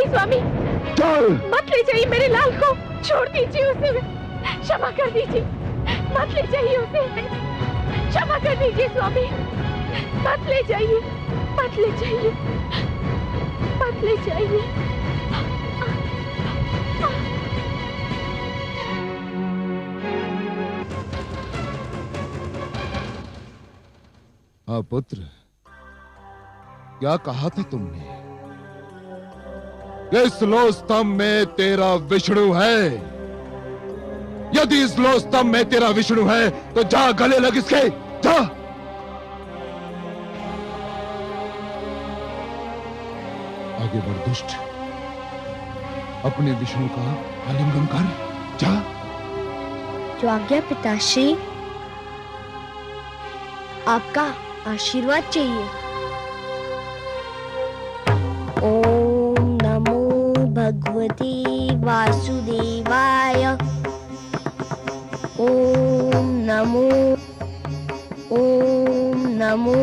नहीं स्वामी, चल। मत ले जाइए मेरे लाल को, छोड़ दीजिए उसे, क्षमा कर दीजिए, मत ले जाइए उसे, क्षमा कर दीजिए स्वामी, मत ले जाइए, मत ले जाइए, मत ले जाइए। हाँ पुत्र, क्या कहा था तुमने? इस लो स्तंभ में तेरा विष्णु है। यदि इस लो स्तंभ में तेरा विष्णु है तो जा गले लग इसके, जा। आगे बढ़ दुष्ट, अपने विष्णु का आलिंगन कर, जा। जो आज्ञा पिताश्री, आपका आशीर्वाद चाहिए। ओम नमो भगवते वासुदेवाय। ओम नमो, ओम नमो।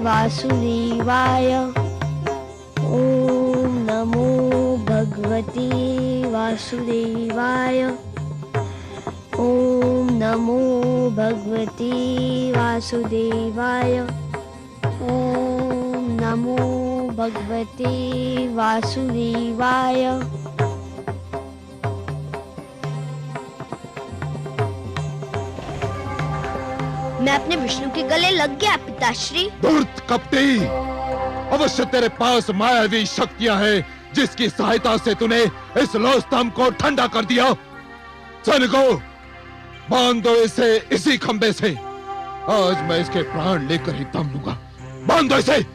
वासुदेवाय। ओम नमो भगवते वासुदेवाय। ओम नमो भगवते वासुदेवाय। ओम नमो भगवते वासुदेवाय। मैं अपने विष्णु के गले लग गया पिताश्री। धूर्त कपटी, अवश्य तेरे पास मायावी शक्तियां हैं जिसकी सहायता से तूने इस लो स्तंभ को ठंडा कर दिया। सैनिकों, बांध दो इसे इसी खंबे से। आज मैं इसके प्राण लेकर ही दम लूंगा। बांध दो इसे।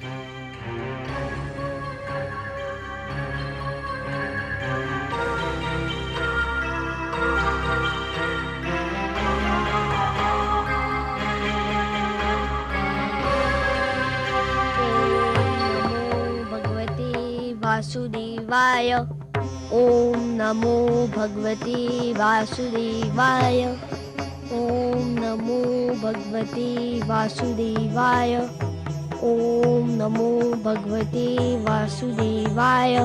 वासुदेवाय। ओम नमो भगवते वासुदेवाय। ओम नमो भगवते वासुदेवाय। ओम नमो भगवते वासुदेवाय।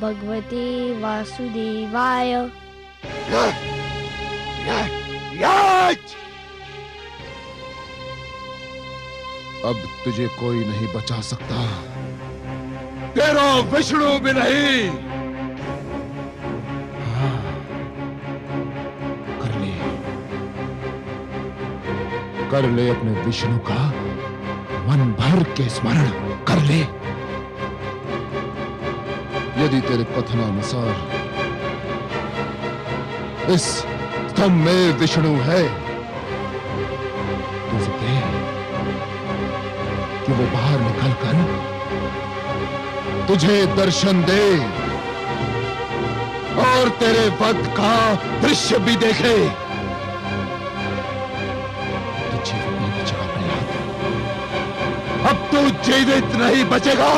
भगवते वासुदेवाय। अब तुझे कोई नहीं बचा सकता, तेरा विष्णु भी नहीं। हाँ, कर ले अपने विष्णु का मन भर के स्मरण कर ले। यदि तेरे कथनानुसार इस स्तंभ में विष्णु है तो देख कि वो बाहर निकलकर तुझे दर्शन दे और तेरे वध का दृश्य भी देखे। तो जीवित नहीं बचेगा प्रहलाद, अब तू जीवित नहीं बचेगा।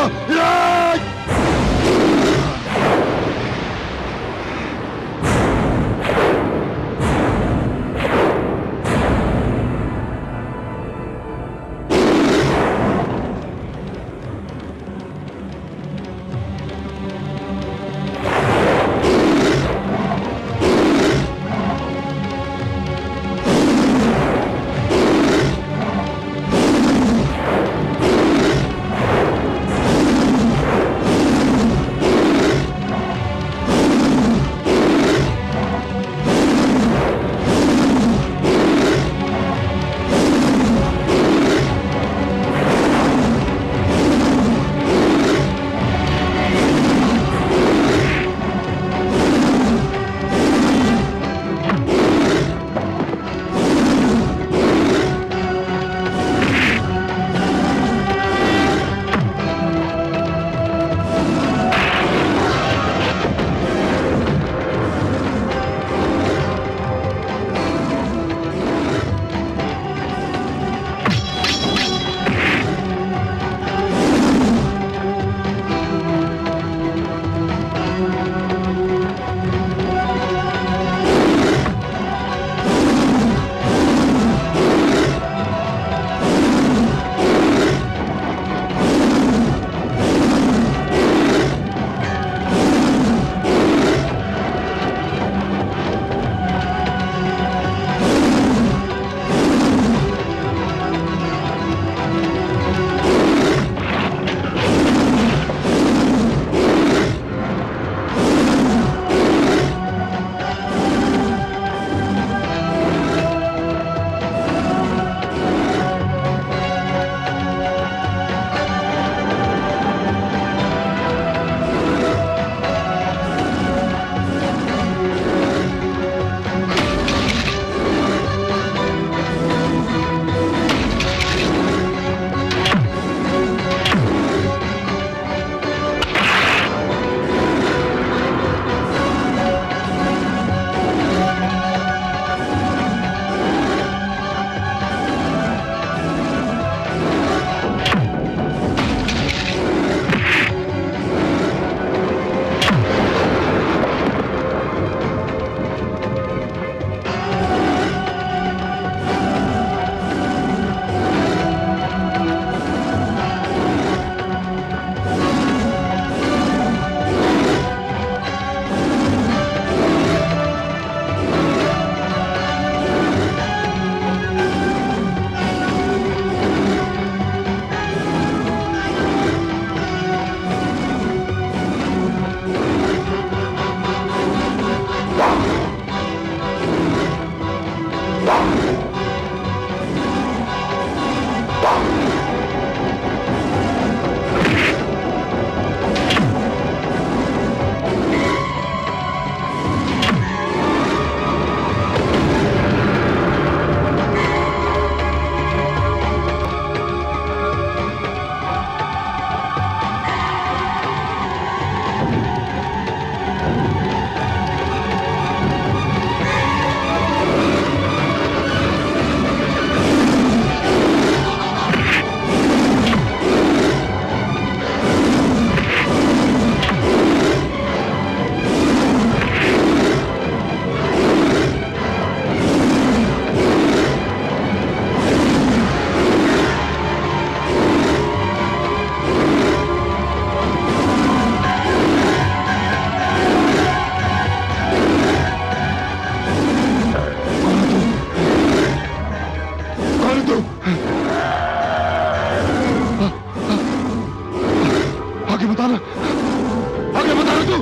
आगे बता रहा तू।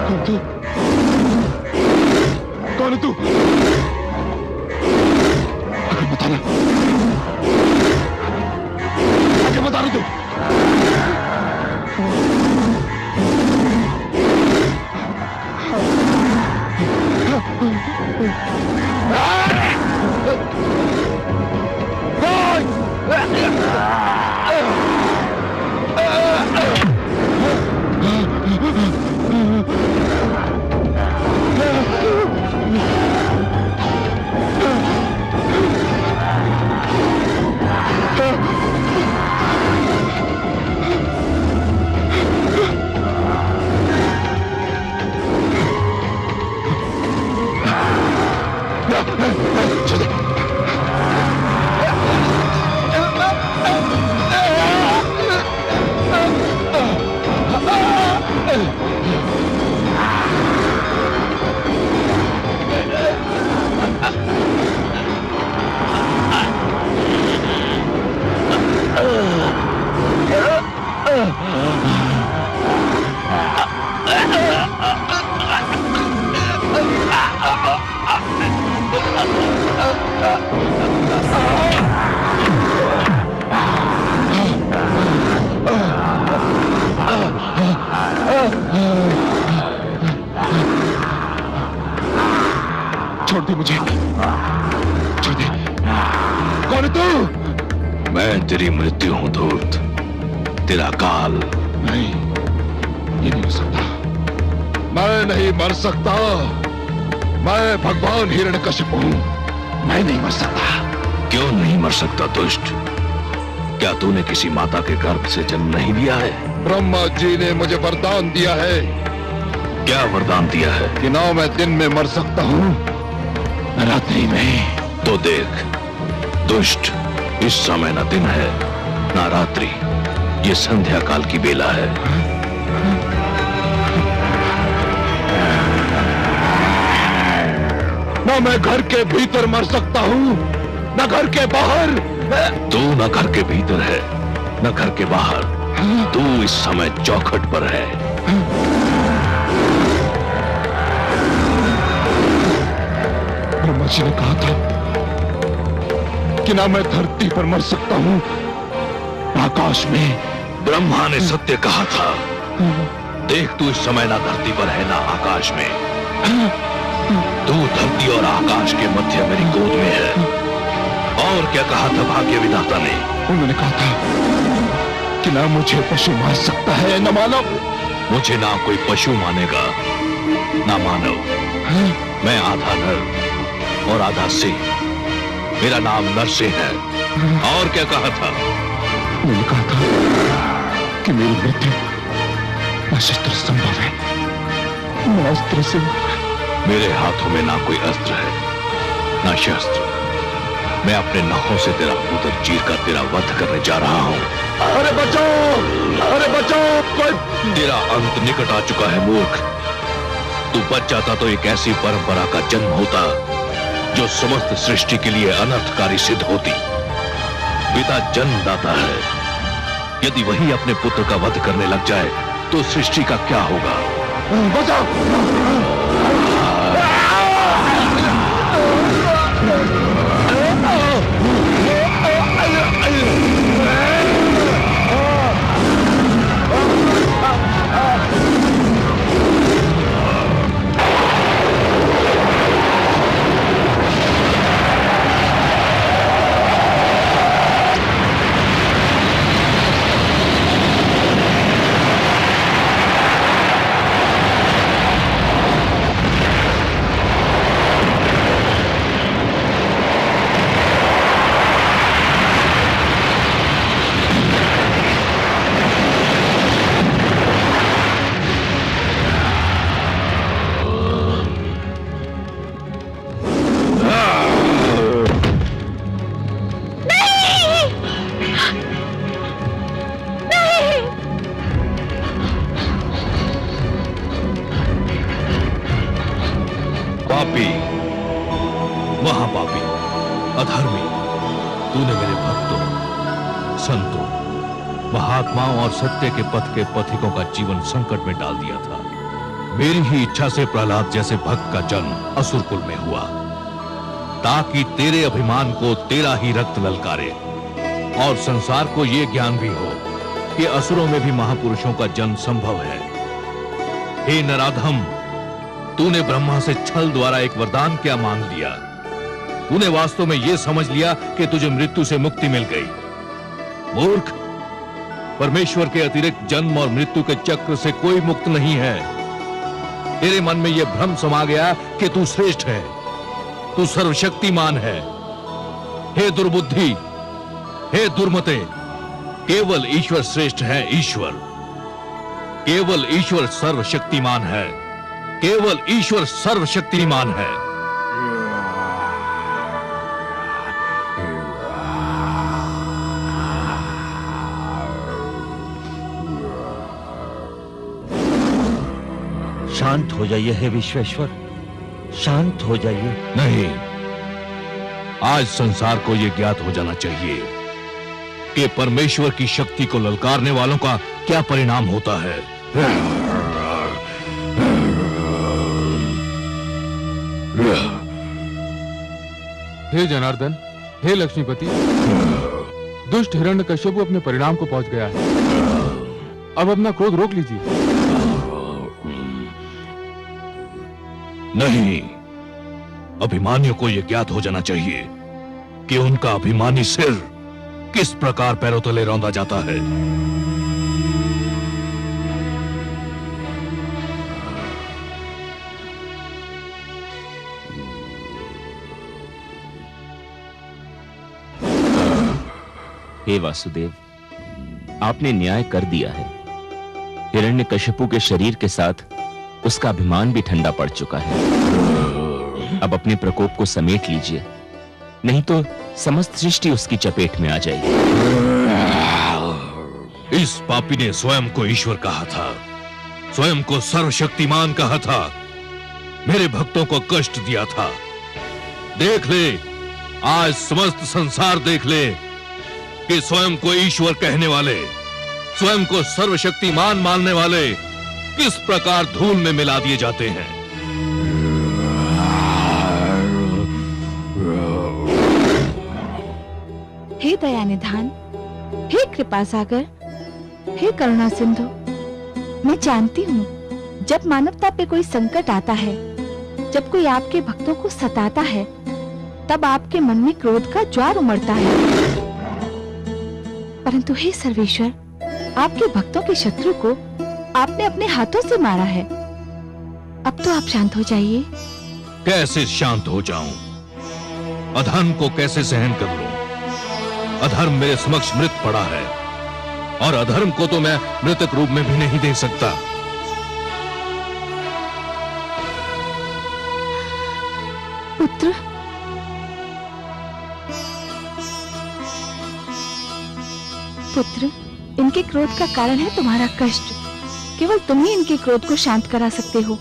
कौन तू? कौन है तू? आगे बताना, आगे बता रहा तू। छोड़ दे मुझे, छोड़ दे। कौन है तू? मैं तेरी मृत्यु हूं धूर्त, तेरा काल। नहीं, ये नहीं हो सकता। मैं नहीं मर सकता। मैं भगवान हिरण्यकशिपु हूं। मैं नहीं मर सकता। क्यों नहीं मर सकता दुष्ट? क्या तूने किसी माता के गर्भ से जन्म नहीं लिया है? ब्रह्मा जी ने मुझे वरदान दिया है। क्या वरदान दिया है? कि ना मैं दिन में मर सकता हूं, न रात्रि में। तो देख दुष्ट, इस समय न दिन है ना रात्रि, ये संध्या काल की बेला है। ना मैं घर के भीतर मर सकता हूं, न घर के बाहर। तू न घर के भीतर है न घर के बाहर, तू इस समय चौखट पर है। ब्रह्मा जी ने कहा था कि ना मैं धरती पर मर सकता हूं, आकाश में। ब्रह्मा ने सत्य कहा था। देख तू इस समय ना धरती पर है ना आकाश में, तू धरती और आकाश के मध्य मेरी गोद में है। और क्या कहा था भाग्य विधाता ने? उन्होंने कहा था कि ना मुझे पशु मार सकता है न मानव। मुझे ना कोई पशु मानेगा ना मानव। मैं आधा नर और आधा सिंह, मेरा नाम नरसिंह है। और क्या कहा था? उन्होंने कहा था कि मेरी मृत्यु न शस्त्र संभव है न अस्त्र से। मेरे हाथों में ना कोई अस्त्र है ना शस्त्र। मैं अपने नखों से तेरा उदर चीर कर तेरा वध करने जा रहा हूं। अरे बचाओ, अरे बचाओ, कोई। तेरा अंत निकट आ चुका है मूर्ख। तू बच जाता तो एक ऐसी परंपरा का जन्म होता जो समस्त सृष्टि के लिए अनर्थकारी सिद्ध होती। पिता जन्मदाता है, यदि वही अपने पुत्र का वध करने लग जाए तो सृष्टि का क्या होगा? बचाओ। महात्माओं और सत्य के पथ के पथिकों का जीवन संकट में डाल दिया था। मेरी ही इच्छा से प्रहलाद जैसे भक्त का जन्म असुरकुल में हुआ, ताकि तेरे अभिमान को तेरा ही रक्त ललकारे और संसार को यह ज्ञान भी हो कि असुरों में भी महापुरुषों का जन्म संभव है। हे नराधम, तूने ब्रह्मा से छल द्वारा एक वरदान क्या मांग लिया? तूने वास्तव में यह समझ लिया कि तुझे मृत्यु से मुक्ति मिल गई। मूर्ख, परमेश्वर के अतिरिक्त जन्म और मृत्यु के चक्र से कोई मुक्त नहीं है। तेरे मन में यह भ्रम समा गया कि तू श्रेष्ठ है, तू सर्वशक्तिमान है। हे दुर्बुद्धि, हे दुर्मते, केवल ईश्वर श्रेष्ठ है। ईश्वर, केवल ईश्वर सर्वशक्तिमान है, केवल ईश्वर सर्वशक्तिमान है। शांत हो जाइए हे विश्वेश्वर, शांत हो जाइए। नहीं, आज संसार को यह ज्ञात हो जाना चाहिए कि परमेश्वर की शक्ति को ललकारने वालों का क्या परिणाम होता है। हे जनार्दन, हे लक्ष्मीपति, दुष्ट हिरण्यकश्यप अपने परिणाम को पहुंच गया है। अब अपना क्रोध रोक लीजिए। नहीं, अभिमानियों को यह ज्ञात हो जाना चाहिए कि उनका अभिमानी सिर किस प्रकार पैरों तले रौंदा जाता है। हे वासुदेव, आपने न्याय कर दिया है। हिरण्यकश्यपु के शरीर के साथ उसका अभिमान भी ठंडा पड़ चुका है। अब अपने प्रकोप को समेट लीजिए, नहीं तो समस्त सृष्टि उसकी चपेट में आ जाएगी। इस पापी ने स्वयं को ईश्वर कहा था, स्वयं को सर्वशक्तिमान कहा था, मेरे भक्तों को कष्ट दिया था। देख ले, आज समस्त संसार देख ले कि स्वयं को ईश्वर कहने वाले, स्वयं को सर्वशक्तिमान मानने वाले किस प्रकार धूल में मिला दिए जाते हैं। हे दया निधान, हे कृपा सागर, हे करुणा सिंधु, मैं जानती हूँ जब मानवता पे कोई संकट आता है, जब कोई आपके भक्तों को सताता है, तब आपके मन में क्रोध का ज्वार उमड़ता है। परंतु हे सर्वेश्वर, आपके भक्तों के शत्रु को आपने अपने हाथों से मारा है। अब तो आप शांत हो जाइए। कैसे शांत हो जाऊं? अधर्म को कैसे सहन कर लूं? अधर्म मेरे समक्ष मृत पड़ा है और अधर्म को तो मैं मृतक रूप में भी नहीं देख सकता। पुत्र, पुत्र, इनके क्रोध का कारण है तुम्हारा कष्ट। केवल तुम ही इनके क्रोध को शांत करा सकते हो।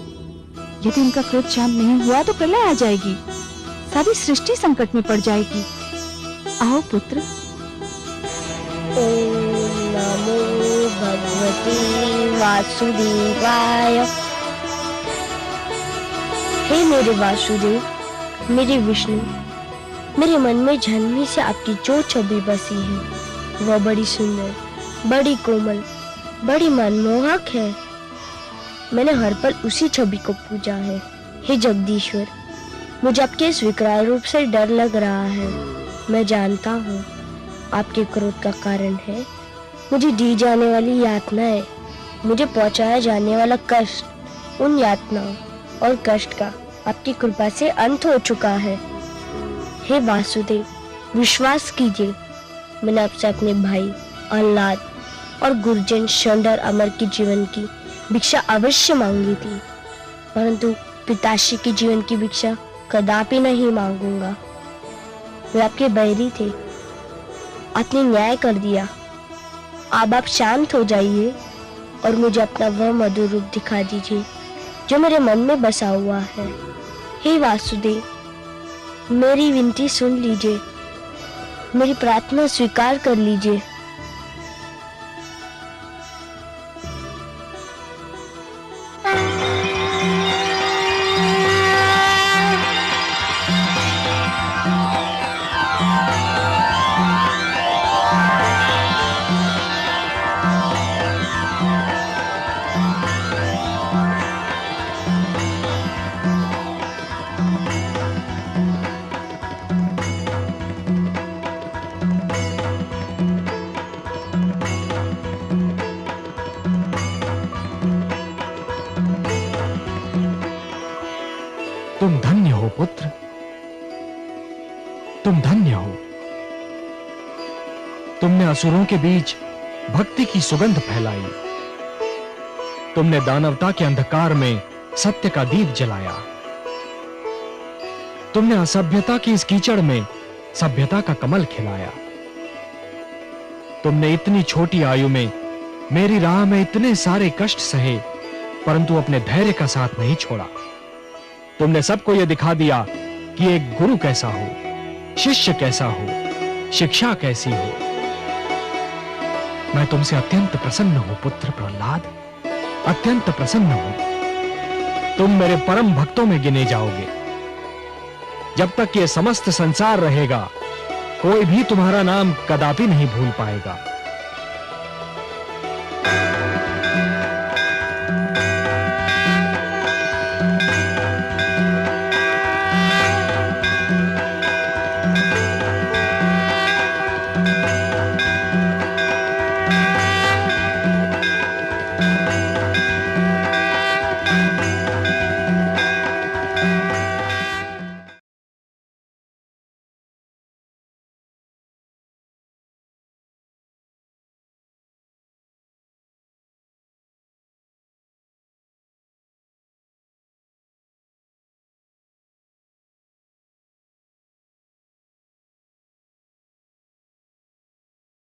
यदि इनका क्रोध शांत नहीं हुआ तो प्रलय आ जाएगी, सारी सृष्टि संकट में पड़ जाएगी। आओ पुत्र। ओम नमो भगवते वासुदेवाय। हे मेरे वासुदेव, मेरे विष्णु, मेरे मन में जन्मी से आपकी जो छवि बसी है वह बड़ी सुंदर, बड़ी कोमल, बड़ी मनमोहक है। मैंने हर पल उसी छवि को पूजा है। हे जगदीश्वर, मुझे आपके इस विकराल रूप से डर लग रहा है। मैं जानता हूँ आपके क्रोध का कारण है मुझे दी जाने वाली यातनाएं, मुझे पहुँचाया जाने वाला कष्ट। उन यातनाओं और कष्ट का आपकी कृपा से अंत हो चुका है। हे वासुदेव, विश्वास कीजिए, मैंने आपसे अपने भाई अल्लाद और गुरुजन शंडर अमर के जीवन की भिक्षा अवश्य मांगी थी, परंतु पिताश्री के जीवन की भिक्षा कदापि नहीं मांगूंगा। वे आपके बैरी थे, आपने न्याय कर दिया। अब आप शांत हो जाइए और मुझे अपना वह मधुर रूप दिखा दीजिए जो मेरे मन में बसा हुआ है। हे वासुदेव, मेरी विनती सुन लीजिए, मेरी प्रार्थना स्वीकार कर लीजिए। असुरों के बीच भक्ति की सुगंध फैलाई। तुमने दानवता के अंधकार में सत्य का दीप जलाया। तुमने असभ्यता की इस कीचड़ में सभ्यता का कमल खिलाया। तुमने इतनी छोटी आयु में मेरी राह में इतने सारे कष्ट सहे, परंतु अपने धैर्य का साथ नहीं छोड़ा। तुमने सबको यह दिखा दिया कि एक गुरु कैसा हो, शिष्य कैसा हो, शिक्षा कैसी हो। मैं तुमसे अत्यंत प्रसन्न हूं पुत्र प्रहलाद, अत्यंत प्रसन्न हूं। तुम मेरे परम भक्तों में गिने जाओगे। जब तक ये समस्त संसार रहेगा, कोई भी तुम्हारा नाम कदापि नहीं भूल पाएगा।